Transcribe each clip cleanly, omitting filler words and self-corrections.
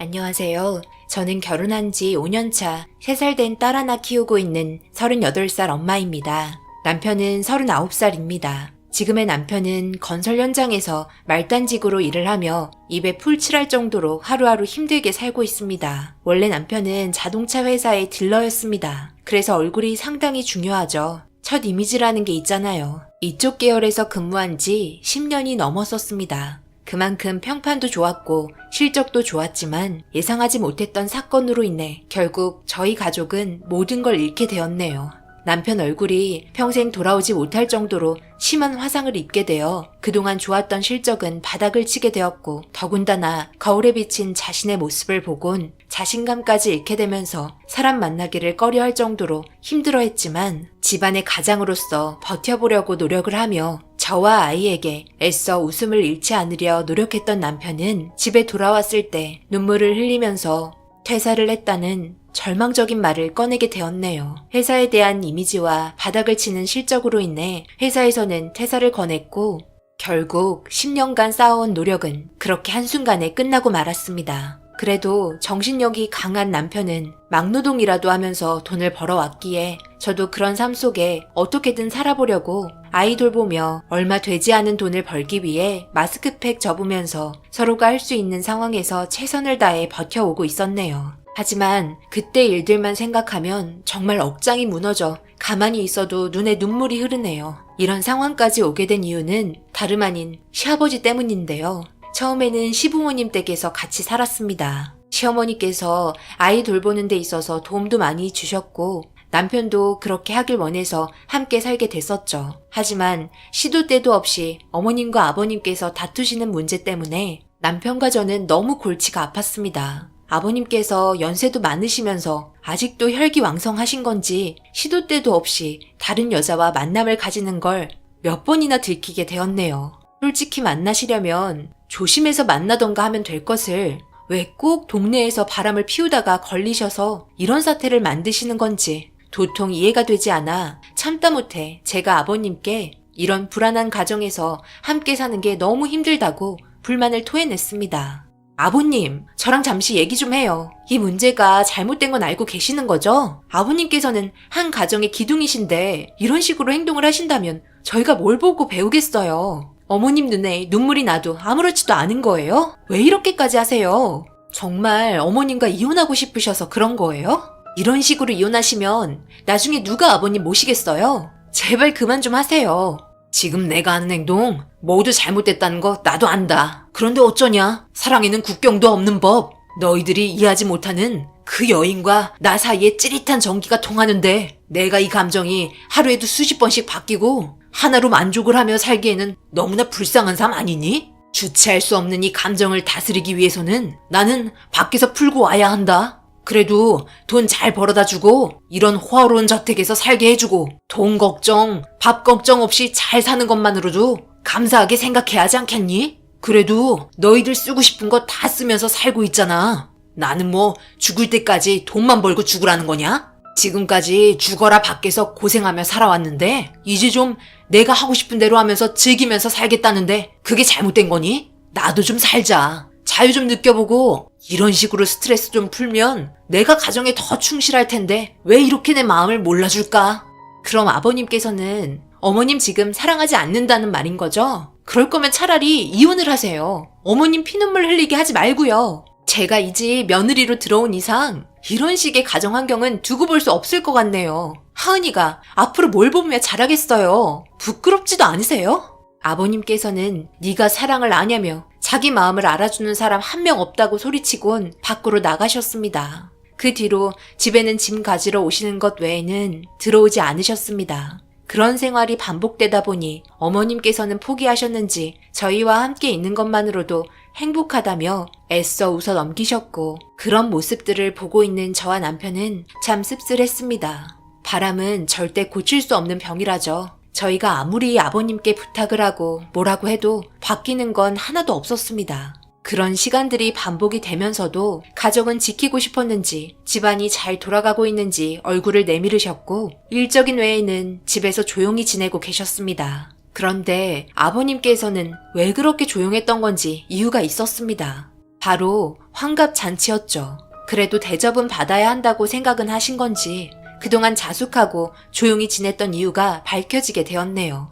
안녕하세요. 저는 결혼한 지 5년 차 3살 된 딸 하나 키우고 있는 38살 엄마입니다. 남편은 39살입니다. 지금의 남편은 건설 현장에서 말단직으로 일을 하며 입에 풀 칠할 정도로 하루하루 힘들게 살고 있습니다. 원래 남편은 자동차 회사의 딜러였습니다. 그래서 얼굴이 상당히 중요하죠. 첫 이미지라는 게 있잖아요. 이쪽 계열에서 근무한 지 10년이 넘었었습니다. 그만큼 평판도 좋았고 실적도 좋았지만 예상하지 못했던 사건으로 인해 결국 저희 가족은 모든 걸 잃게 되었네요. 남편 얼굴이 평생 돌아오지 못할 정도로 심한 화상을 입게 되어 그동안 좋았던 실적은 바닥을 치게 되었고, 더군다나 거울에 비친 자신의 모습을 보곤 자신감까지 잃게 되면서 사람 만나기를 꺼려할 정도로 힘들어했지만, 집안의 가장으로서 버텨보려고 노력을 하며 저와 아이에게 애써 웃음을 잃지 않으려 노력했던 남편은 집에 돌아왔을 때 눈물을 흘리면서 퇴사를 했다는 절망적인 말을 꺼내게 되었네요. 회사에 대한 이미지와 바닥을 치는 실적으로 인해 회사에서는 퇴사를 권했고, 결국 10년간 쌓아온 노력은 그렇게 한순간에 끝나고 말았습니다. 그래도 정신력이 강한 남편은 막노동이라도 하면서 돈을 벌어왔기에 저도 그런 삶 속에 어떻게든 살아보려고 아이 돌보며 얼마 되지 않은 돈을 벌기 위해 마스크팩 접으면서 서로가 할 수 있는 상황에서 최선을 다해 버텨오고 있었네요. 하지만 그때 일들만 생각하면 정말 억장이 무너져 가만히 있어도 눈에 눈물이 흐르네요. 이런 상황까지 오게 된 이유는 다름 아닌 시아버지 때문인데요. 처음에는 시부모님 댁에서 같이 살았습니다. 시어머니께서 아이 돌보는 데 있어서 도움도 많이 주셨고 남편도 그렇게 하길 원해서 함께 살게 됐었죠. 하지만 시도 때도 없이 어머님과 아버님께서 다투시는 문제 때문에 남편과 저는 너무 골치가 아팠습니다. 아버님께서 연세도 많으시면서 아직도 혈기왕성하신 건지 시도 때도 없이 다른 여자와 만남을 가지는 걸 몇 번이나 들키게 되었네요. 솔직히 만나시려면 조심해서 만나던가 하면 될 것을 왜 꼭 동네에서 바람을 피우다가 걸리셔서 이런 사태를 만드시는 건지 도통 이해가 되지 않아 참다 못해 제가 아버님께 이런 불안한 가정에서 함께 사는 게 너무 힘들다고 불만을 토해냈습니다. 아버님, 저랑 잠시 얘기 좀 해요. 이 문제가 잘못된 건 알고 계시는 거죠? 아버님께서는 한 가정의 기둥이신데 이런 식으로 행동을 하신다면 저희가 뭘 보고 배우겠어요? 어머님 눈에 눈물이 나도 아무렇지도 않은 거예요? 왜 이렇게까지 하세요? 정말 어머님과 이혼하고 싶으셔서 그런 거예요? 이런 식으로 이혼하시면 나중에 누가 아버님 모시겠어요? 제발 그만 좀 하세요. 지금 내가 하는 행동 모두 잘못됐다는 거 나도 안다. 그런데 어쩌냐? 사랑에는 국경도 없는 법. 너희들이 이해하지 못하는 그 여인과 나 사이에 찌릿한 전기가 통하는데 내가 이 감정이 하루에도 수십 번씩 바뀌고 하나로 만족을 하며 살기에는 너무나 불쌍한 삶 아니니? 주체할 수 없는 이 감정을 다스리기 위해서는 나는 밖에서 풀고 와야 한다. 그래도 돈 잘 벌어다 주고 이런 호화로운 저택에서 살게 해주고 돈 걱정, 밥 걱정 없이 잘 사는 것만으로도 감사하게 생각해야 하지 않겠니? 그래도 너희들 쓰고 싶은 거 다 쓰면서 살고 있잖아. 나는 뭐 죽을 때까지 돈만 벌고 죽으라는 거냐? 지금까지 죽어라 밖에서 고생하며 살아왔는데 이제 좀 내가 하고 싶은 대로 하면서 즐기면서 살겠다는데 그게 잘못된 거니? 나도 좀 살자. 자유 좀 느껴보고 이런 식으로 스트레스 좀 풀면 내가 가정에 더 충실할 텐데 왜 이렇게 내 마음을 몰라줄까? 그럼 아버님께서는 어머님 지금 사랑하지 않는다는 말인 거죠? 그럴 거면 차라리 이혼을 하세요. 어머님 피눈물 흘리게 하지 말고요. 제가 이 집 며느리로 들어온 이상 이런 식의 가정 환경은 두고 볼 수 없을 것 같네요. 하은이가 앞으로 뭘 보며 자라겠어요. 부끄럽지도 않으세요? 아버님께서는 네가 사랑을 아냐며 자기 마음을 알아주는 사람 한 명 없다고 소리치곤 밖으로 나가셨습니다. 그 뒤로 집에는 짐 가지러 오시는 것 외에는 들어오지 않으셨습니다. 그런 생활이 반복되다 보니 어머님께서는 포기하셨는지 저희와 함께 있는 것만으로도 행복하다며 애써 웃어 넘기셨고, 그런 모습들을 보고 있는 저와 남편은 참 씁쓸했습니다. 바람은 절대 고칠 수 없는 병이라죠. 저희가 아무리 아버님께 부탁을 하고 뭐라고 해도 바뀌는 건 하나도 없었습니다. 그런 시간들이 반복이 되면서도 가정은 지키고 싶었는지 집안이 잘 돌아가고 있는지 얼굴을 내미르셨고 일적인 외에는 집에서 조용히 지내고 계셨습니다. 그런데 아버님께서는 왜 그렇게 조용했던 건지 이유가 있었습니다. 바로 환갑잔치였죠. 그래도 대접은 받아야 한다고 생각은 하신 건지 그동안 자숙하고 조용히 지냈던 이유가 밝혀지게 되었네요.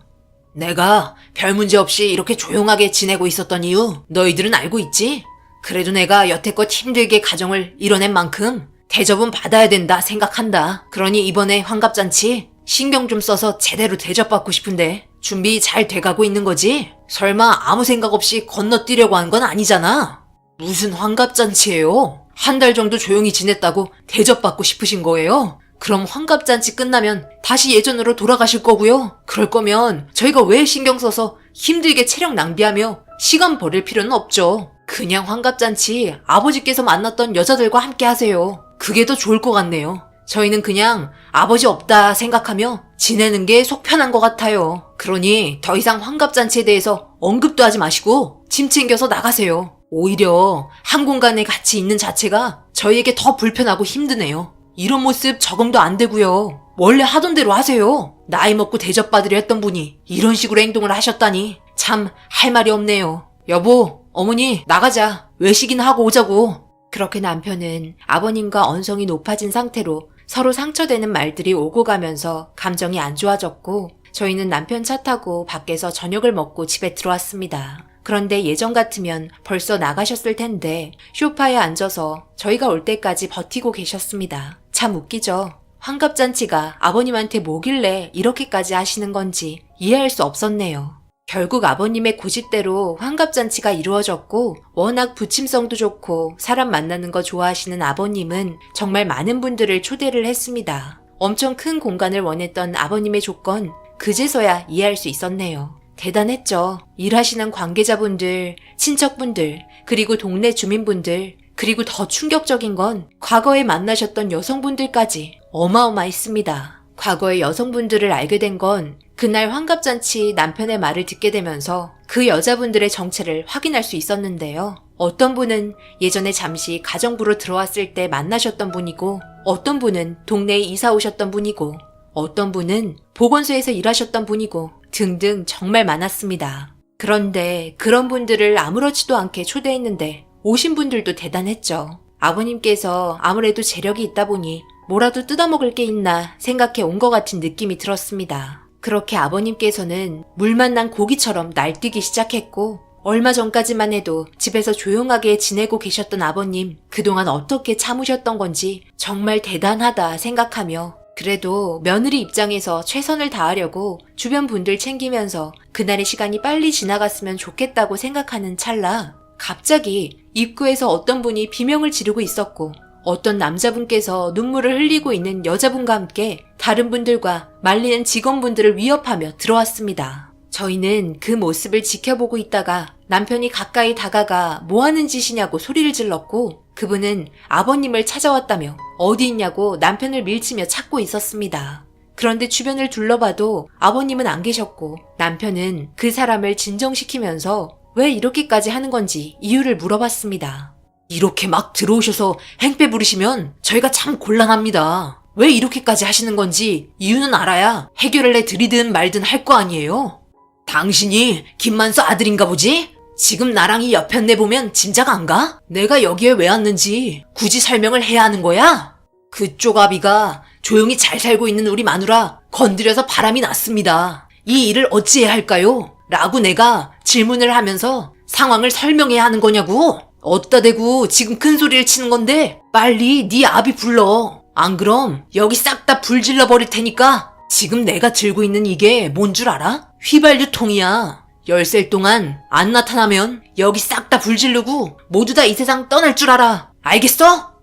내가 별 문제 없이 이렇게 조용하게 지내고 있었던 이유 너희들은 알고 있지? 그래도 내가 여태껏 힘들게 가정을 이뤄낸 만큼 대접은 받아야 된다 생각한다. 그러니 이번에 환갑잔치 신경 좀 써서 제대로 대접받고 싶은데 준비 잘 돼가고 있는 거지? 설마 아무 생각 없이 건너뛰려고 한 건 아니잖아. 무슨 환갑잔치예요? 한 달 정도 조용히 지냈다고 대접받고 싶으신 거예요? 그럼 환갑잔치 끝나면 다시 예전으로 돌아가실 거고요. 그럴 거면 저희가 왜 신경 써서 힘들게 체력 낭비하며 시간 버릴 필요는 없죠. 그냥 환갑잔치 아버지께서 만났던 여자들과 함께 하세요. 그게 더 좋을 것 같네요. 저희는 그냥 아버지 없다 생각하며 지내는 게 속 편한 것 같아요. 그러니 더 이상 환갑잔치에 대해서 언급도 하지 마시고 짐 챙겨서 나가세요. 오히려 한 공간에 같이 있는 자체가 저희에게 더 불편하고 힘드네요. 이런 모습 적응도 안 되고요. 원래 하던 대로 하세요. 나이 먹고 대접받으려 했던 분이 이런 식으로 행동을 하셨다니 참 할 말이 없네요. 여보, 어머니 나가자. 외식이나 하고 오자고. 그렇게 남편은 아버님과 언성이 높아진 상태로 서로 상처되는 말들이 오고 가면서 감정이 안 좋아졌고 저희는 남편 차 타고 밖에서 저녁을 먹고 집에 들어왔습니다. 그런데 예전 같으면 벌써 나가셨을 텐데 소파에 앉아서 저희가 올 때까지 버티고 계셨습니다. 참 웃기죠? 환갑잔치가 아버님한테 뭐길래 이렇게까지 하시는 건지 이해할 수 없었네요. 결국 아버님의 고집대로 환갑잔치가 이루어졌고 워낙 부침성도 좋고 사람 만나는 거 좋아하시는 아버님은 정말 많은 분들을 초대를 했습니다. 엄청 큰 공간을 원했던 아버님의 조건 그제서야 이해할 수 있었네요. 대단했죠. 일하시는 관계자분들, 친척분들, 그리고 동네 주민분들, 그리고 더 충격적인 건 과거에 만나셨던 여성분들까지 어마어마했습니다. 과거의 여성분들을 알게 된 건 그날 환갑잔치 남편의 말을 듣게 되면서 그 여자분들의 정체를 확인할 수 있었는데요. 어떤 분은 예전에 잠시 가정부로 들어왔을 때 만나셨던 분이고 어떤 분은 동네에 이사 오셨던 분이고 어떤 분은 보건소에서 일하셨던 분이고 등등 정말 많았습니다. 그런데 그런 분들을 아무렇지도 않게 초대했는데 오신 분들도 대단했죠. 아버님께서 아무래도 재력이 있다 보니 뭐라도 뜯어먹을 게 있나 생각해 온 것 같은 느낌이 들었습니다. 그렇게 아버님께서는 물 만난 고기처럼 날뛰기 시작했고 얼마 전까지만 해도 집에서 조용하게 지내고 계셨던 아버님 그동안 어떻게 참으셨던 건지 정말 대단하다 생각하며 그래도 며느리 입장에서 최선을 다하려고 주변 분들 챙기면서 그날의 시간이 빨리 지나갔으면 좋겠다고 생각하는 찰나 갑자기 입구에서 어떤 분이 비명을 지르고 있었고 어떤 남자분께서 눈물을 흘리고 있는 여자분과 함께 다른 분들과 말리는 직원분들을 위협하며 들어왔습니다. 저희는 그 모습을 지켜보고 있다가 남편이 가까이 다가가 뭐 하는 짓이냐고 소리를 질렀고 그분은 아버님을 찾아왔다며 어디 있냐고 남편을 밀치며 찾고 있었습니다. 그런데 주변을 둘러봐도 아버님은 안 계셨고 남편은 그 사람을 진정시키면서 왜 이렇게까지 하는 건지 이유를 물어봤습니다. 이렇게 막 들어오셔서 행패 부리시면 저희가 참 곤란합니다. 왜 이렇게까지 하시는 건지 이유는 알아야 해결을 해드리든 말든 할 거 아니에요? 당신이 김만수 아들인가 보지? 지금 나랑 이 여편네 보면 짐작 안 가? 내가 여기에 왜 왔는지 굳이 설명을 해야 하는 거야? 그쪽 아비가 조용히 잘 살고 있는 우리 마누라 건드려서 바람이 났습니다. 이 일을 어찌해야 할까요? 라고 내가 질문을 하면서 상황을 설명해야 하는 거냐고? 어디다 대고 지금 큰 소리를 치는 건데 빨리 네 아비 불러. 안 그럼 여기 싹 다 불질러 버릴 테니까. 지금 내가 들고 있는 이게 뭔 줄 알아? 휘발유통이야. 열셀 동안 안 나타나면 여기 싹 다 불지르고 모두 다 이 세상 떠날 줄 알아. 알겠어?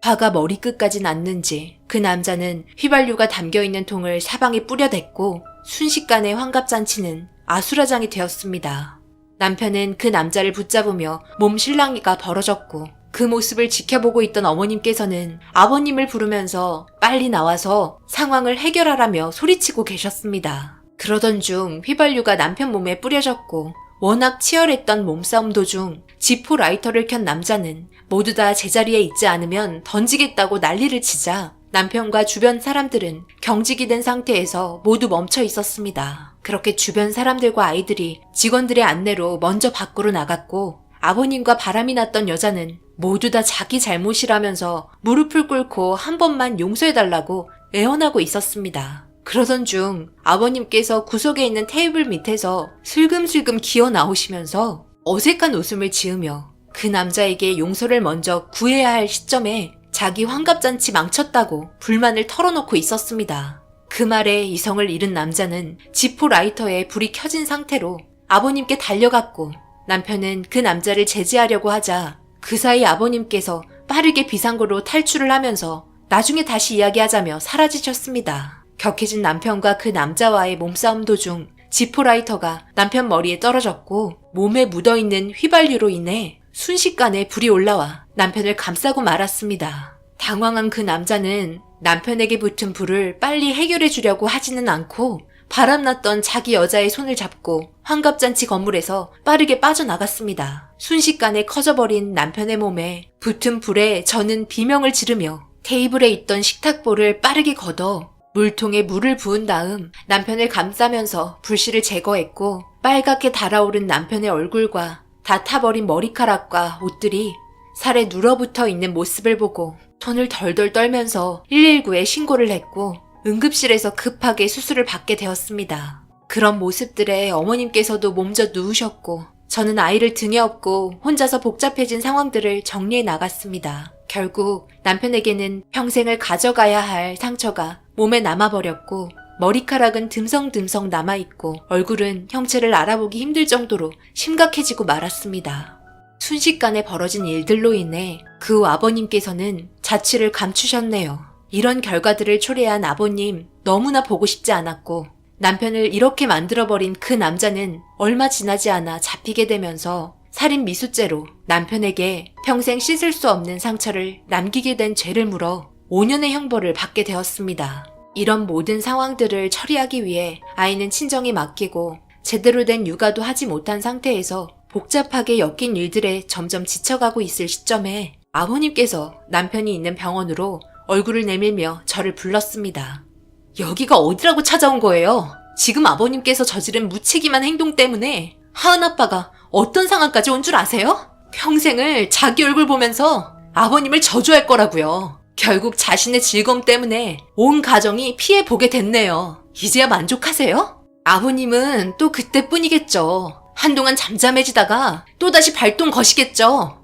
화가 머리끝까지 났는지 그 남자는 휘발유가 담겨있는 통을 사방에 뿌려댔고 순식간에 환갑잔치는 아수라장이 되었습니다. 남편은 그 남자를 붙잡으며 몸 실랑이가 벌어졌고 그 모습을 지켜보고 있던 어머님께서는 아버님을 부르면서 빨리 나와서 상황을 해결하라며 소리치고 계셨습니다. 그러던 중 휘발유가 남편 몸에 뿌려졌고 워낙 치열했던 몸싸움 도중 지포 라이터를 켠 남자는 모두 다 제자리에 있지 않으면 던지겠다고 난리를 치자 남편과 주변 사람들은 경직이 된 상태에서 모두 멈춰 있었습니다. 그렇게 주변 사람들과 아이들이 직원들의 안내로 먼저 밖으로 나갔고 아버님과 바람이 났던 여자는 모두 다 자기 잘못이라면서 무릎을 꿇고 한 번만 용서해달라고 애원하고 있었습니다. 그러던 중 아버님께서 구석에 있는 테이블 밑에서 슬금슬금 기어 나오시면서 어색한 웃음을 지으며 그 남자에게 용서를 먼저 구해야 할 시점에 자기 환갑잔치 망쳤다고 불만을 털어놓고 있었습니다. 그 말에 이성을 잃은 남자는 지포 라이터에 불이 켜진 상태로 아버님께 달려갔고 남편은 그 남자를 제지하려고 하자 그 사이 아버님께서 빠르게 비상구로 탈출을 하면서 나중에 다시 이야기하자며 사라지셨습니다. 격해진 남편과 그 남자와의 몸싸움 도중 지포 라이터가 남편 머리에 떨어졌고 몸에 묻어있는 휘발유로 인해 순식간에 불이 올라와 남편을 감싸고 말았습니다. 당황한 그 남자는 남편에게 붙은 불을 빨리 해결해 주려고 하지는 않고 바람났던 자기 여자의 손을 잡고 환갑잔치 건물에서 빠르게 빠져나갔습니다. 순식간에 커져버린 남편의 몸에 붙은 불에 저는 비명을 지르며 테이블에 있던 식탁볼을 빠르게 걷어 물통에 물을 부은 다음 남편을 감싸면서 불씨를 제거했고 빨갛게 달아오른 남편의 얼굴과 다 타버린 머리카락과 옷들이 살에 눌어붙어 있는 모습을 보고 손을 덜덜 떨면서 119에 신고를 했고 응급실에서 급하게 수술을 받게 되었습니다. 그런 모습들에 어머님께서도 몸져 누우셨고 저는 아이를 등에 업고 혼자서 복잡해진 상황들을 정리해 나갔습니다. 결국 남편에게는 평생을 가져가야 할 상처가 몸에 남아버렸고 머리카락은 듬성듬성 남아있고 얼굴은 형체를 알아보기 힘들 정도로 심각해지고 말았습니다. 순식간에 벌어진 일들로 인해 그 후 아버님께서는 자취를 감추셨네요. 이런 결과들을 초래한 아버님 너무나 보고 싶지 않았고 남편을 이렇게 만들어버린 그 남자는 얼마 지나지 않아 잡히게 되면서 살인 미수죄로 남편에게 평생 씻을 수 없는 상처를 남기게 된 죄를 물어 5년의 형벌을 받게 되었습니다. 이런 모든 상황들을 처리하기 위해 아이는 친정에 맡기고 제대로 된 육아도 하지 못한 상태에서 복잡하게 엮인 일들에 점점 지쳐가고 있을 시점에 아버님께서 남편이 있는 병원으로 얼굴을 내밀며 저를 불렀습니다. 여기가 어디라고 찾아온 거예요? 지금 아버님께서 저지른 무책임한 행동 때문에 하은 아빠가 어떤 상황까지 온 줄 아세요? 평생을 자기 얼굴 보면서 아버님을 저주할 거라고요. 결국 자신의 즐거움 때문에 온 가정이 피해 보게 됐네요. 이제야 만족하세요? 아버님은 또 그때뿐이겠죠. 한동안 잠잠해지다가 또다시 발동 거시겠죠.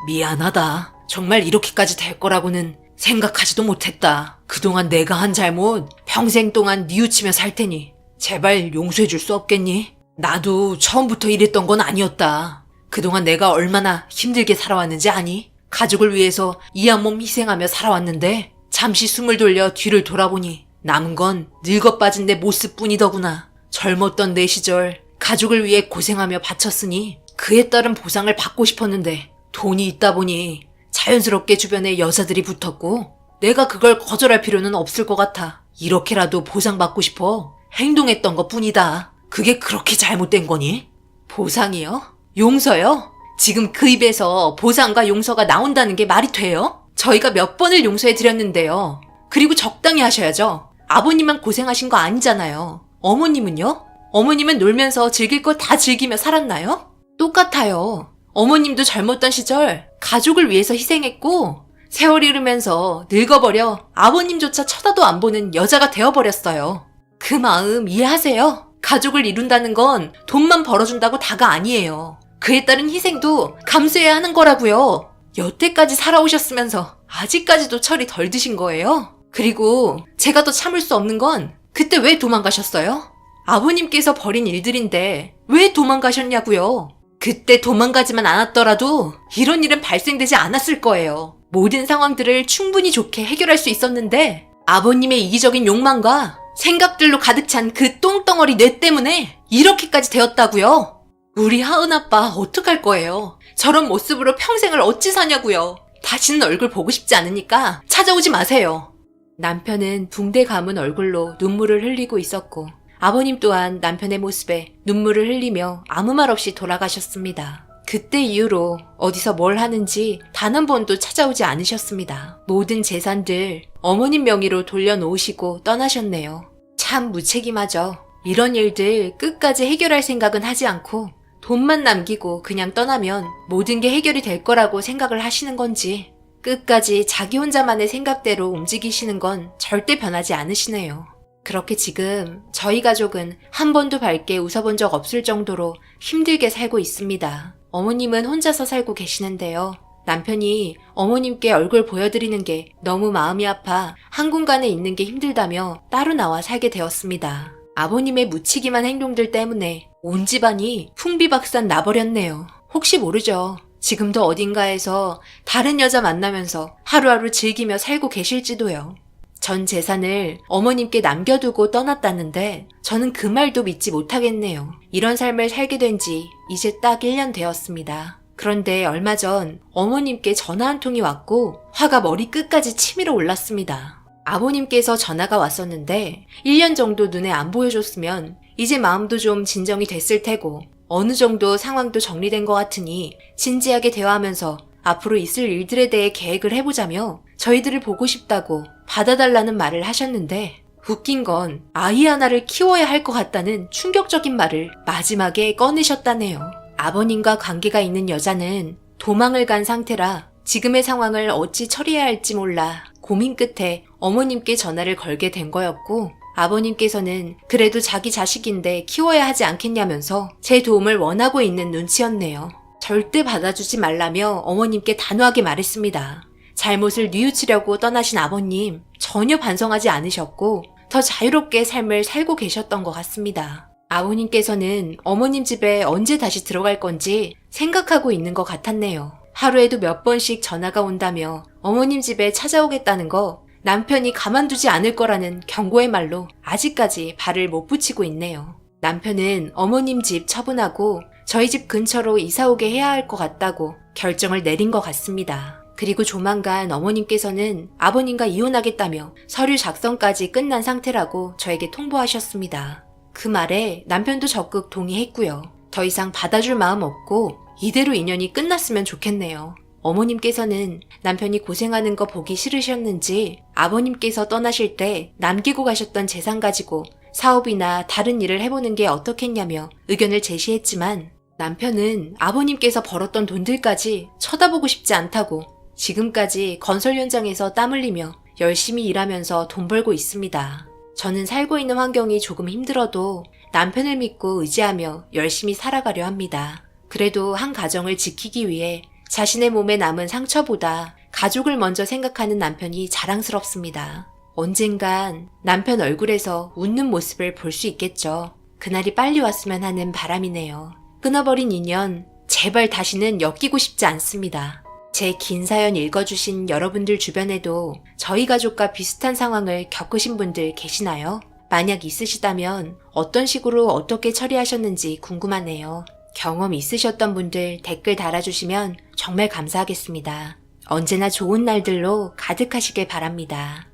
미안하다. 정말 이렇게까지 될 거라고는 생각하지도 못했다. 그동안 내가 한 잘못 평생 동안 뉘우치며 살 테니 제발 용서해 줄 수 없겠니? 나도 처음부터 이랬던 건 아니었다. 그동안 내가 얼마나 힘들게 살아왔는지 아니? 가족을 위해서 이 한 몸 희생하며 살아왔는데 잠시 숨을 돌려 뒤를 돌아보니 남은 건 늙어 빠진 내 모습뿐이더구나. 젊었던 내 시절 가족을 위해 고생하며 바쳤으니 그에 따른 보상을 받고 싶었는데 돈이 있다 보니 자연스럽게 주변에 여자들이 붙었고 내가 그걸 거절할 필요는 없을 것 같아. 이렇게라도 보상받고 싶어 행동했던 것 뿐이다. 그게 그렇게 잘못된 거니? 보상이요? 용서요? 지금 그 입에서 보상과 용서가 나온다는 게 말이 돼요? 저희가 몇 번을 용서해 드렸는데요. 그리고 적당히 하셔야죠. 아버님만 고생하신 거 아니잖아요. 어머님은요? 어머님은 놀면서 즐길 거 다 즐기며 살았나요? 똑같아요. 어머님도 젊었던 시절 가족을 위해서 희생했고 세월이 흐르면서 늙어버려 아버님조차 쳐다도 안 보는 여자가 되어버렸어요. 그 마음 이해하세요? 가족을 이룬다는 건 돈만 벌어준다고 다가 아니에요. 그에 따른 희생도 감수해야 하는 거라고요. 여태까지 살아오셨으면서 아직까지도 철이 덜 드신 거예요? 그리고 제가 더 참을 수 없는 건 그때 왜 도망가셨어요? 아버님께서 벌인 일들인데 왜 도망가셨냐고요? 그때 도망가지만 않았더라도 이런 일은 발생되지 않았을 거예요. 모든 상황들을 충분히 좋게 해결할 수 있었는데 아버님의 이기적인 욕망과 생각들로 가득 찬 그 똥덩어리 뇌 때문에 이렇게까지 되었다고요. 우리 하은 아빠 어떡할 거예요? 저런 모습으로 평생을 어찌 사냐고요. 다시는 얼굴 보고 싶지 않으니까 찾아오지 마세요. 남편은 붕대 감은 얼굴로 눈물을 흘리고 있었고 아버님 또한 남편의 모습에 눈물을 흘리며 아무 말 없이 돌아가셨습니다. 그때 이후로 어디서 뭘 하는지 단 한 번도 찾아오지 않으셨습니다. 모든 재산들 어머님 명의로 돌려놓으시고 떠나셨네요. 참 무책임하죠. 이런 일들 끝까지 해결할 생각은 하지 않고 돈만 남기고 그냥 떠나면 모든 게 해결이 될 거라고 생각을 하시는 건지 끝까지 자기 혼자만의 생각대로 움직이시는 건 절대 변하지 않으시네요. 그렇게 지금 저희 가족은 한 번도 밝게 웃어본 적 없을 정도로 힘들게 살고 있습니다. 어머님은 혼자서 살고 계시는데요. 남편이 어머님께 얼굴 보여드리는 게 너무 마음이 아파 한 공간에 있는 게 힘들다며 따로 나와 살게 되었습니다. 아버님의 묻히기만 행동들 때문에 온 집안이 풍비박산 나버렸네요. 혹시 모르죠. 지금도 어딘가에서 다른 여자 만나면서 하루하루 즐기며 살고 계실지도요. 전 재산을 어머님께 남겨두고 떠났다는데 저는 그 말도 믿지 못하겠네요. 이런 삶을 살게 된 지 이제 딱 1년 되었습니다. 그런데 얼마 전 어머님께 전화 한 통이 왔고 화가 머리 끝까지 치밀어 올랐습니다. 아버님께서 전화가 왔었는데 1년 정도 눈에 안 보여줬으면 이제 마음도 좀 진정이 됐을 테고 어느 정도 상황도 정리된 것 같으니 진지하게 대화하면서 앞으로 있을 일들에 대해 계획을 해보자며 저희들을 보고 싶다고 받아달라는 말을 하셨는데 웃긴 건 아이 하나를 키워야 할 것 같다는 충격적인 말을 마지막에 꺼내셨다네요. 아버님과 관계가 있는 여자는 도망을 간 상태라 지금의 상황을 어찌 처리해야 할지 몰라 고민 끝에 어머님께 전화를 걸게 된 거였고 아버님께서는 그래도 자기 자식인데 키워야 하지 않겠냐면서 제 도움을 원하고 있는 눈치였네요. 절대 받아주지 말라며 어머님께 단호하게 말했습니다. 잘못을 뉘우치려고 떠나신 아버님 전혀 반성하지 않으셨고 더 자유롭게 삶을 살고 계셨던 것 같습니다. 아버님께서는 어머님 집에 언제 다시 들어갈 건지 생각하고 있는 것 같았네요. 하루에도 몇 번씩 전화가 온다며 어머님 집에 찾아오겠다는 거 남편이 가만두지 않을 거라는 경고의 말로 아직까지 발을 못 붙이고 있네요. 남편은 어머님 집 처분하고 저희 집 근처로 이사 오게 해야 할 것 같다고 결정을 내린 것 같습니다. 그리고 조만간 어머님께서는 아버님과 이혼하겠다며 서류 작성까지 끝난 상태라고 저에게 통보하셨습니다. 그 말에 남편도 적극 동의했고요. 더 이상 받아줄 마음 없고 이대로 인연이 끝났으면 좋겠네요. 어머님께서는 남편이 고생하는 거 보기 싫으셨는지 아버님께서 떠나실 때 남기고 가셨던 재산 가지고 사업이나 다른 일을 해보는 게 어떻겠냐며 의견을 제시했지만 남편은 아버님께서 벌었던 돈들까지 쳐다보고 싶지 않다고 지금까지 건설 현장에서 땀 흘리며 열심히 일하면서 돈 벌고 있습니다. 저는 살고 있는 환경이 조금 힘들어도 남편을 믿고 의지하며 열심히 살아가려 합니다. 그래도 한 가정을 지키기 위해 자신의 몸에 남은 상처보다 가족을 먼저 생각하는 남편이 자랑스럽습니다. 언젠간 남편 얼굴에서 웃는 모습을 볼 수 있겠죠. 그날이 빨리 왔으면 하는 바람이네요. 끊어버린 인연, 제발 다시는 엮이고 싶지 않습니다. 제 긴 사연 읽어주신 여러분들 주변에도 저희 가족과 비슷한 상황을 겪으신 분들 계시나요? 만약 있으시다면 어떤 식으로 어떻게 처리하셨는지 궁금하네요. 경험 있으셨던 분들 댓글 달아주시면 정말 감사하겠습니다. 언제나 좋은 날들로 가득하시길 바랍니다.